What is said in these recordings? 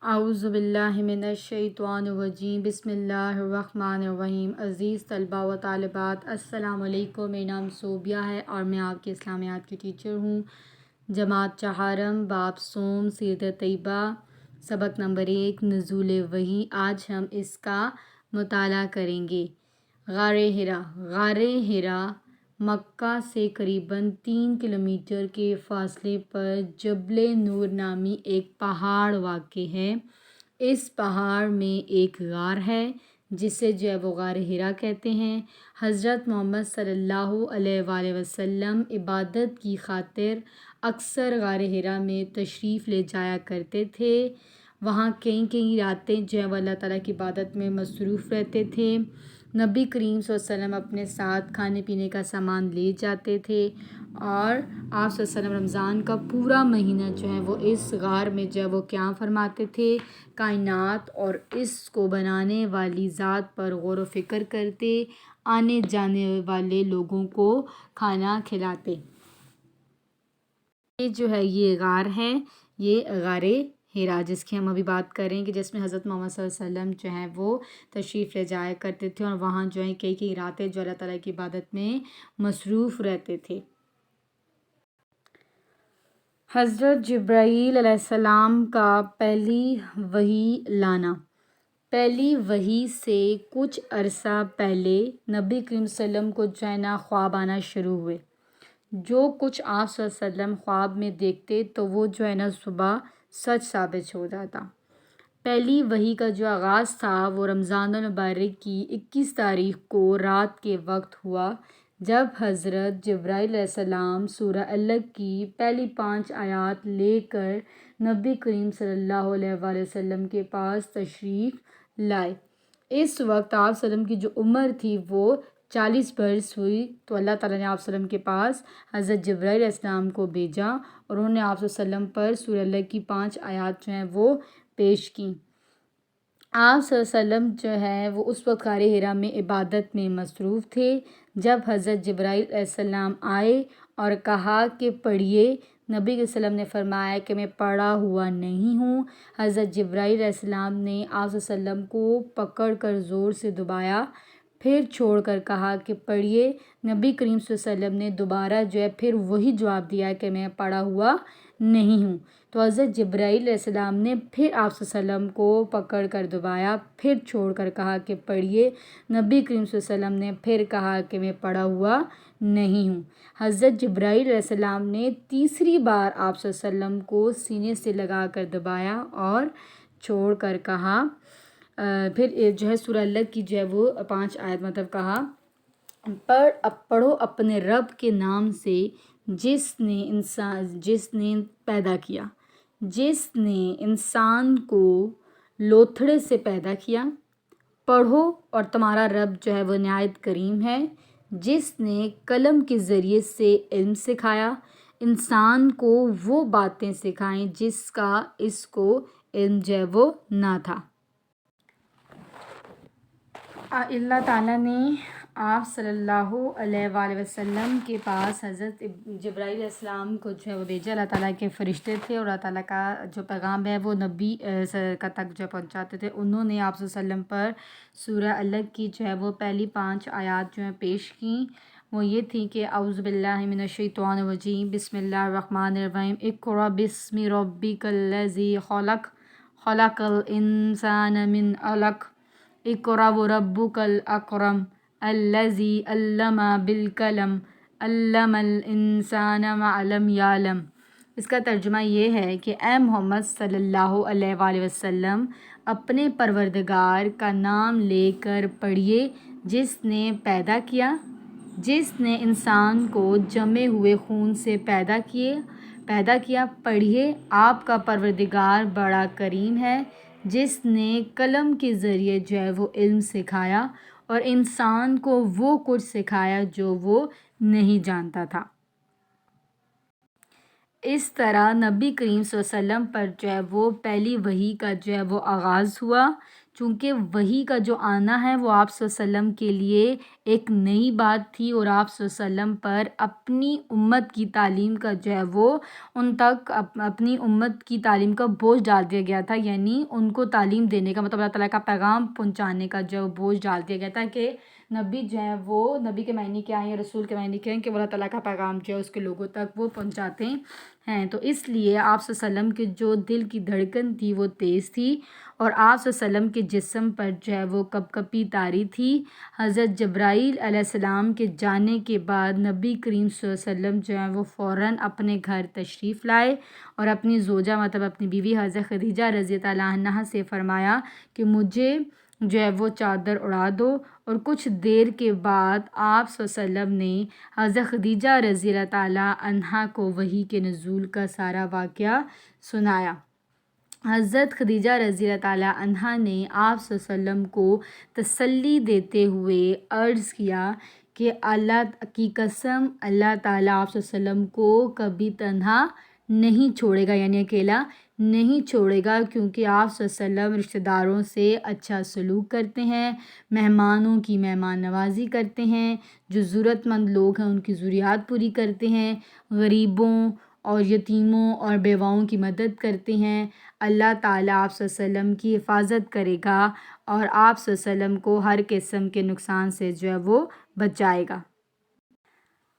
اعوذ باللہ من الشیطان الرجیم بسم اللہ الرحمن الرحیم۔ عزیز طلباء و طالبات السلام علیکم، میرا نام صوبیہ ہے اور میں آپ کے اسلامیات کی ٹیچر ہوں۔ جماعت چہارم، باب صوم، سیرت طیبہ، سبق نمبر 1 نزول وحی۔ آج ہم اس کا مطالعہ کریں گے۔ غار حرا۔ غار حرا مکہ سے قریباً 3 کلومیٹر کے فاصلے پر جبل نور نامی ایک پہاڑ واقع ہے۔ اس پہاڑ میں ایک غار ہے جسے وہ غار حرا کہتے ہیں۔ حضرت محمد صلی اللہ علیہ وآلہ وسلم عبادت کی خاطر اکثر غار حرا میں تشریف لے جایا کرتے تھے۔ وہاں کئی راتیں وہ اللہ تعالیٰ کی عبادت میں مصروف رہتے تھے۔ نبی کریم صلی اللہ علیہ وسلم اپنے ساتھ کھانے پینے کا سامان لے جاتے تھے اور آپ صلی اللہ علیہ وسلم رمضان کا پورا مہینہ وہ اس غار میں وہ قیام فرماتے تھے، کائنات اور اس کو بنانے والی ذات پر غور و فکر کرتے، آنے جانے والے لوگوں کو کھانا کھلاتے۔ یہ یہ غار ہے، یہ غار حرا جس کی ہم ابھی بات کریں گے، جس میں حضرت محمد صلی اللہ علیہ وسلم وہ تشریف لے جایا کرتے تھے اور وہاں کئی راتیں اللہ تعالیٰ کی عبادت میں مصروف رہتے تھے۔ حضرت جبرائیل علیہ السلام کا پہلی وحی لانا۔ پہلی وحی سے کچھ عرصہ پہلے نبی کریم صلی اللہ علیہ وسلم کو خواب آنا شروع ہوئے۔ جو کچھ آپ صلی اللہ علیہ وسلم خواب میں دیکھتے تو وہ صبح سچ ثابت ہو جاتا۔ پہلی وحی کا آغاز تھا وہ رمضان المبارک کی 21 تاریخ کو رات کے وقت ہوا، جب حضرت جبرائیل علیہ السلام سورہ علق کی پہلی 5 آیات لے کر نبی کریم صلی اللہ علیہ وآلہ وسلم کے پاس تشریف لائے۔ اس وقت آپ صلی اللہ علیہ وسلم کی عمر تھی وہ 40 برس ہوئی، تو اللہ تعالیٰ نے آپ صلی اللہ علیہ وسلم کے پاس حضرت جبرائیل علیہ السلام کو بھیجا اور انہوں نے آپ صلی اللہ علیہ وسلم پر سورہ علق کی 5 آیات وہ پیش کیں۔ آپ صلی اللہ علیہ وسلم وہ اس وقت غار حرا میں عبادت میں مصروف تھے، جب حضرت جبرائیل علیہ السلام آئے اور کہا کہ پڑھیے۔ نبی صلی اللہ علیہ وسلم نے فرمایا کہ میں پڑھا ہوا نہیں ہوں۔ حضرت جبرائیل علیہ السلام نے آپ صلی اللہ علیہ وسلم کو پکڑ کر زور سے دبایا، پھر چھوڑ کر کہا کہ پڑھیے۔ نبی کریم صلی اللہ علیہ وسلم نے دوبارہ پھر وہی جواب دیا کہ میں پڑھا ہوا نہیں ہوں۔ تو حضرت جبرائیل علیہ السلام نے پھر آپ صلی اللہ علیہ وسلم کو پکڑ کر دبایا، پھر چھوڑ کر کہا کہ پڑھیے۔ نبی کریم صلی اللہ علیہ وسلم نے پھر کہا کہ میں پڑھا ہوا نہیں ہوں۔ حضرت جبرائیل علیہ السلام نے تیسری بار آپ صلی اللہ علیہ وسلم کو سینے سے لگا کر دبایا اور چھوڑ کر کہا، پھر سورہ علق کی وہ 5 آیت کہا، پڑھو اپنے رب کے نام سے جس نے پیدا کیا، جس نے انسان کو لوتھڑے سے پیدا کیا۔ پڑھو اور تمہارا رب وہ نہایت کریم ہے، جس نے قلم کے ذریعے سے علم سکھایا، انسان کو وہ باتیں سکھائیں جس کا اس کو علم وہ نہ تھا۔ اللہ تعالیٰ نے آپ صلی اللہ علیہ وآلہ وسلم کے پاس حضرت جبرائیل علیہ السلام کو وہ بھیجا۔ اللہ تعالیٰ کے فرشتے تھے اور اللہ تعالیٰ کا پیغام وہ نبی کا تک پہنچاتے تھے۔ انہوں نے آپ صلی اللہ علیہ وسلم پر سورہ علق کی وہ پہلی 5 آیات پیش کیں۔ وہ یہ تھی کہ اعوذ باللہ من الشیطان الرجیم بسم اللہ الرحمن الرحیم، اقرأ باسم ربک الذی خلق، خلق الانسان من علق، اقرأ وربک الاکرم، الذی علم بالقلم، علم الانسان ما لم یعلم۔ اس کا ترجمہ یہ ہے کہ اے محمد صلی اللہ علیہ وآلہ وسلم، اپنے پروردگار کا نام لے کر پڑھیے جس نے پیدا کیا، جس نے انسان کو جمے ہوئے خون سے پیدا کیا۔ پڑھیے، آپ کا پروردگار بڑا کریم ہے، جس نے قلم کے ذریعے وہ علم سکھایا اور انسان کو وہ کچھ سکھایا جو وہ نہیں جانتا تھا۔ اس طرح نبی کریم صلی اللہ علیہ وسلم پر وہ پہلی وحی کا وہ آغاز ہوا۔ چونکہ وحی کا جو آنا ہے وہ آپ صلی اللہ علیہ وسلم کے لیے ایک نئی بات تھی، اور آپ صلی اللہ علیہ وسلم پر اپنی امت کی تعلیم کا جو ہے وہ ان تک اپنی امت کی تعلیم کا بوجھ ڈال دیا گیا تھا، یعنی ان کو تعلیم دینے کا مطلب اللہ تعالیٰ کا پیغام پہنچانے کا جو بوجھ ڈال دیا گیا تھا کہ نبی جو ہیں وہ نبی کے معنی کیا ہیں یا رسول کے معنی کیا ہیں کہ وہ اللہ تعالیٰ کا پیغام جو ہے اس کے لوگوں تک وہ پہنچاتے ہیں۔ تو اس لیے آپ صلی اللہ علیہ وسلم کے جو دل کی دھڑکن تھی وہ تیز تھی، اور آپ صلی اللہ علیہ وسلم کے جسم پر جو ہے وہ کپ کپی طاری تھی۔ حضرت جبرائیل علیہ السلام کے جانے کے بعد نبی کریم صلی اللہ علیہ وسلم جو ہے وہ فوراً اپنے گھر تشریف لائے، اور اپنی زوجہ مطلب اپنی بیوی حضرت خدیجہ رضی اللہ عنہا سے فرمایا کہ مجھے جو ہے وہ چادر اڑا دو، اور کچھ دیر کے بعد آپ صلی اللہ علیہ وسلم نے حضرت خدیجہ رضی اللہ تعالیٰ عنہا کو وحی کے نزول کا سارا واقعہ سنایا۔ حضرت خدیجہ رضی اللہ تعالیٰ عنہا نے آپ صلی اللہ علیہ وسلم کو تسلی دیتے ہوئے عرض کیا کہ اللہ کی قسم اللہ تعالیٰ آپ صلی اللہ علیہ وسلم کو کبھی تنہا نہیں چھوڑے گا، یعنی اکیلا نہیں چھوڑے گا، کیونکہ آپ صلی اللہ علیہ وسلم رشتہ داروں سے اچھا سلوک کرتے ہیں، مہمانوں کی مہمان نوازی کرتے ہیں، جو ضرورت مند لوگ ہیں ان کی ضروریات پوری کرتے ہیں، غریبوں اور یتیموں اور بیواؤں کی مدد کرتے ہیں۔ اللہ تعالیٰ آپ صلی اللہ علیہ وسلم کی حفاظت کرے گا، اور آپ صلی اللہ علیہ وسلم کو ہر قسم کے نقصان سے جو ہے وہ بچائے گا۔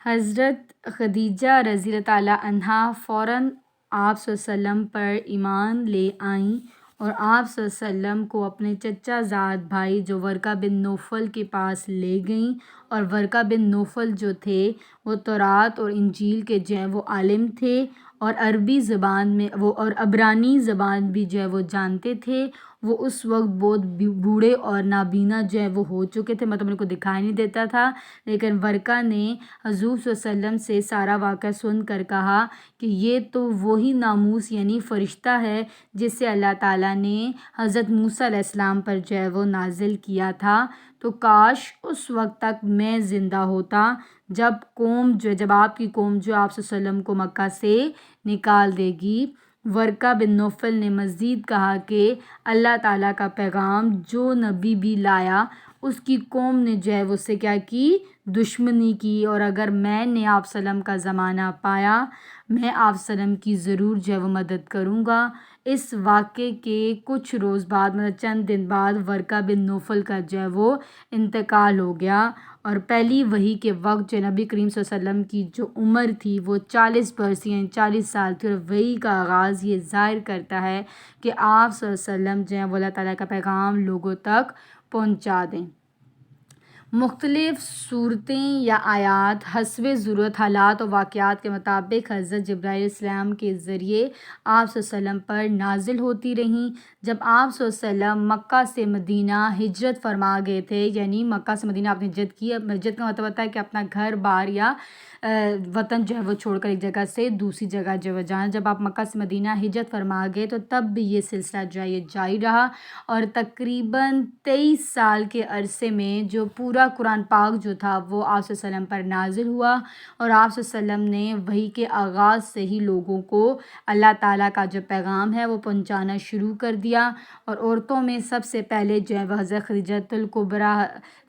حضرت خدیجہ رضی اللہ تعالیٰ عنہا فوراً آپ صلی اللہ علیہ وسلم پر ایمان لے آئیں، اور آپ صلی اللہ علیہ وسلم کو اپنے چچا زاد بھائی جو ورقہ بن نوفل کے پاس لے گئیں، اور ورقہ بن نوفل جو تھے وہ تورات اور انجیل کے جو ہیں وہ عالم تھے، اور عربی زبان میں وہ اور عبرانی زبان بھی جو ہے وہ جانتے تھے۔ وہ اس وقت بہت بوڑھے اور نابینا جو ہے وہ ہو چکے تھے، مطلب ان کو دکھائی نہیں دیتا تھا، لیکن ورقہ نے حضور صلی اللہ علیہ وسلم سے سارا واقعہ سن کر کہا کہ یہ تو وہی ناموس یعنی فرشتہ ہے جس سے اللہ تعالیٰ نے حضرت موسیٰ علیہ السلام پر جو ہے وہ نازل کیا تھا، تو کاش اس وقت تک میں زندہ ہوتا جب آپ کی قوم جو آپ صلی اللہ علیہ وسلم کو مکہ سے نکال دے گی۔ ورقہ بن نوفل نے مزید کہا کہ اللہ تعالیٰ کا پیغام جو نبی بھی لایا اس کی قوم نے جو ہے وہ اس سے کیا کی، دشمنی کی، اور اگر میں نے آپ صلی اللہ علیہ وسلم کا زمانہ پایا میں آپ صلی اللہ علیہ وسلم کی ضرور جو ہے وہ مدد کروں گا۔ اس واقعے کے کچھ روز بعد مطلب چند دن بعد ورقہ بن نوفل کا جو ہے وہ انتقال ہو گیا، اور پہلی وحی کے وقت جو نبی کریم صلی اللہ علیہ وسلم کی جو عمر تھی وہ 40 برس یعنی 40 سال تھی، اور وحی کا آغاز یہ ظاہر کرتا ہے کہ آپ صلی اللہ علیہ وسلم جو ہے وہ اللہ تعالیٰ کا پیغام لوگوں تک پہنچا دیں۔ مختلف صورتیں یا آیات حسب ضرورت حالات و واقعات کے مطابق حضرت جبرائیل علیہ السلام کے ذریعے آپ صلی اللہ علیہ وسلم پر نازل ہوتی رہیں۔ جب آپ صلی اللہ علیہ وسلم مکہ سے مدینہ ہجرت فرما گئے تھے، یعنی مکہ سے مدینہ آپ نے ہجرت کی، ہجرت کا مطلب ہوتا ہے کہ اپنا گھر بار یا وطن جو ہے وہ چھوڑ کر ایک جگہ سے دوسری جگہ جو ہے جانا، جب آپ مکہ سے مدینہ ہجرت فرما گئے تو تب بھی یہ سلسلہ جو ہے یہ جاری رہا، اور تقریباً 23 سال کے عرصے میں جو پورا قرآن پاک جو تھا وہ آپ صلی اللہ علیہ وسلم پر نازل ہوا، اور آپ صلی اللہ علیہ وسلم نے وحی کے آغاز سے ہی لوگوں کو اللہ تعالیٰ کا جو پیغام ہے وہ پہنچانا شروع کر دیا۔ اور عورتوں میں سب سے پہلے جو ہے وہ حضرت خدیجہ الکبریٰ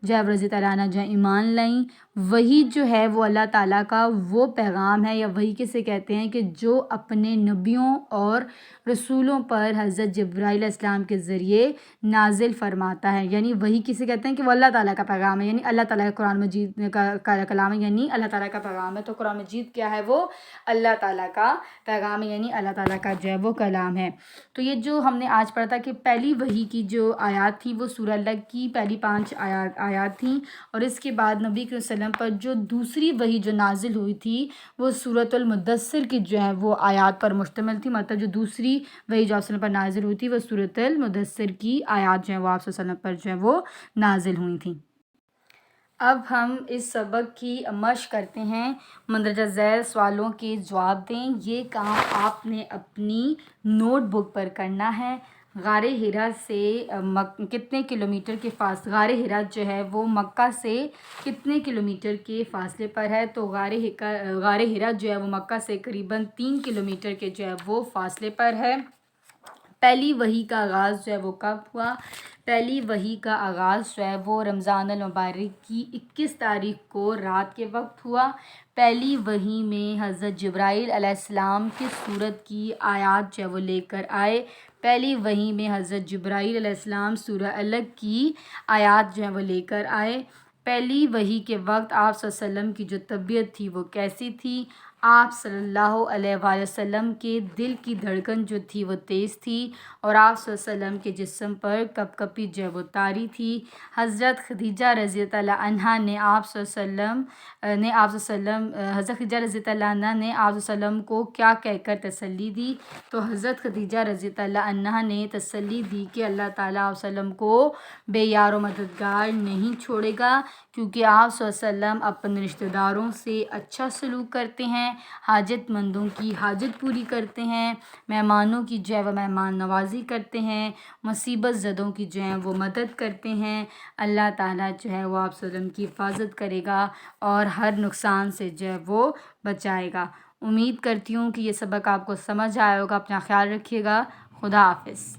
جو ہے رضی اللہ عنہا جو ہے ایمان لائیں۔ وحی جو ہے وہ اللہ تعالیٰ کا وہ پیغام ہے، یا وحی کسے کہتے ہیں کہ جو اپنے نبیوں اور رسولوں پر حضرت جبرائیل علیہ السلام کے ذریعے نازل فرماتا ہے، یعنی وحی کسے کہتے ہیں کہ وہ اللہ تعالیٰ کا پیغام ہے، یعنی اللہ تعالیٰ کا قرآن مجید کا کلام ہے، یعنی اللہ تعالیٰ کا پیغام ہے۔ تو قرآن مجید کیا ہے، وہ اللہ تعالیٰ کا پیغام ہے، یعنی اللہ تعالیٰ کا جو ہے وہ کلام ہے۔ تو یہ جو ہم نے آج پڑھا تھا کہ پہلی وحی کی جو آیات تھی وہ سورہ الگ کی پہلی 5 آیات تھیں، اور اس کے بعد نبی صلی اللہ علیہ وسلم پر جو دوسری وحی جو نازل ہوئی تھی وہ سورۃ المدثر کی جو ہے وہ آیات پر مشتمل تھی، مطلب جو دوسری وحی جو آپ صلی اللہ علیہ وسلم پر نازل ہوئی تھی وہ سورۃ المدثر کی آیات جو ہیں وہ آپ صلی اللہ علیہ وسلم پر جو ہے وہ نازل ہوئی تھیں۔ اب ہم اس سبق کی مشق کرتے ہیں، مندرجہ ذیل سوالوں کے جواب دیں۔ یہ کام آپ نے اپنی نوٹ بک پر کرنا ہے۔ غار حرا سے کتنے کلومیٹر کے فاصلے، غار حرا جو ہے وہ مکہ سے کتنے کلومیٹر کے فاصلے پر ہے؟ تو غار حرا جو ہے وہ مکہ سے قریباً 3 کلومیٹر کے جو ہے وہ فاصلے پر ہے۔ پہلی وحی کا آغاز جو ہے وہ کب ہوا؟ پہلی وحی کا آغاز جو ہے وہ رمضان المبارک کی 21 تاریخ کو رات کے وقت ہوا۔ پہلی وحی میں حضرت جبرائیل علیہ السلام کس سورت کی آیات جو ہے وہ لے کر آئے؟ پہلی وحی میں حضرت جبرائیل علیہ السلام سورہ الگ کی آیات جو ہیں وہ لے کر آئے۔ پہلی وحی کے وقت آپ صلی اللہ علیہ وسلم کی جو طبیعت تھی وہ کیسی تھی؟ آپ صلی اللہ علیہ وآلہ وسلم کے دل کی دھڑکن جو تھی وہ تیز تھی، اور آپ صلی اللہ علیہ وسلم کے جسم پر کپ کپی جو ہے وہ طاری تھی۔ حضرت خدیجہ رضی اللہ عنہا نے آپ صلی اللہ علیہ وسلم حضرت خدیجہ رضی اللہ عنہا نے آپ صلی اللہ علیہ وسلم کو کیا کہہ کر تسلی دی؟ تو حضرت خدیجہ رضی اللہ عنہا نے تسلی دی کہ اللہ تعالیٰ آپ صلی اللہ علیہ وسلم کو بے یار و مددگار نہیں چھوڑے گا، کیونکہ آپ صلی اللہ علیہ وسلم اپنے رشتہ داروں سے اچھا سلوک کرتے ہیں، حاجت مندوں کی حاجت پوری کرتے ہیں، مہمانوں کی جو ہے وہ مہمان نوازی کرتے ہیں، مصیبت زدوں کی جو ہے وہ مدد کرتے ہیں۔ اللہ تعالیٰ جو ہے وہ آپ صلی اللہ علیہ وسلم کی حفاظت کرے گا اور ہر نقصان سے جو ہے وہ بچائے گا۔ امید کرتی ہوں کہ یہ سبق آپ کو سمجھ آیا ہوگا۔ اپنا خیال رکھیے گا۔ خدا حافظ۔